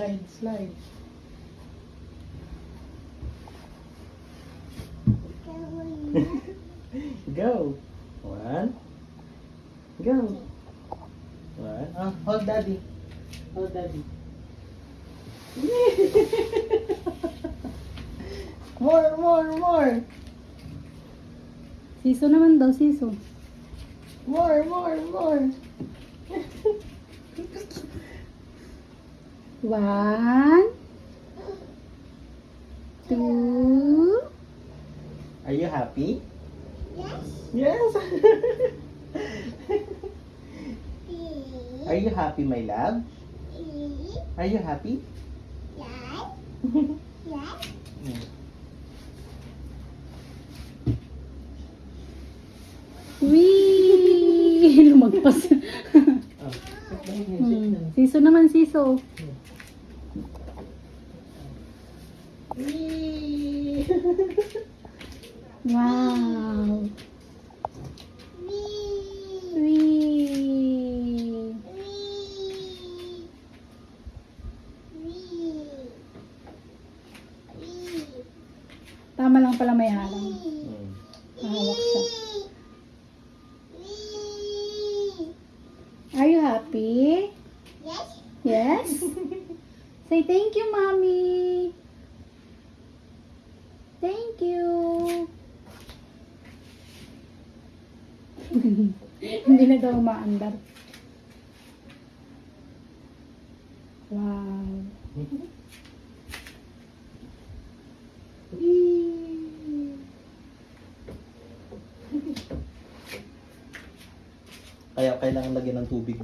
Slide, slide. Go. One. Go. One. Oh, hold daddy. Hold daddy. More, more, more. Siso naman daw, siso. More, more, more. One. Two. Are you happy? Yes. Yes. Yes. Are you happy, my love? Are you happy? Yes. Yes. Wee! Lumagpas. Oh, sit down here, sit down. Siso naman, siso. Whee! Wow. Wee. Wee! Wee. Wee. Wee. Tama lang pala may harang. Hmm. Mahawak siya. Wee. Are you happy? Yes. Yes? Say thank you, Mommy. Thank you. Hindi na daw umaandar. Wow. Kaya kailangan lagyan ng tubig.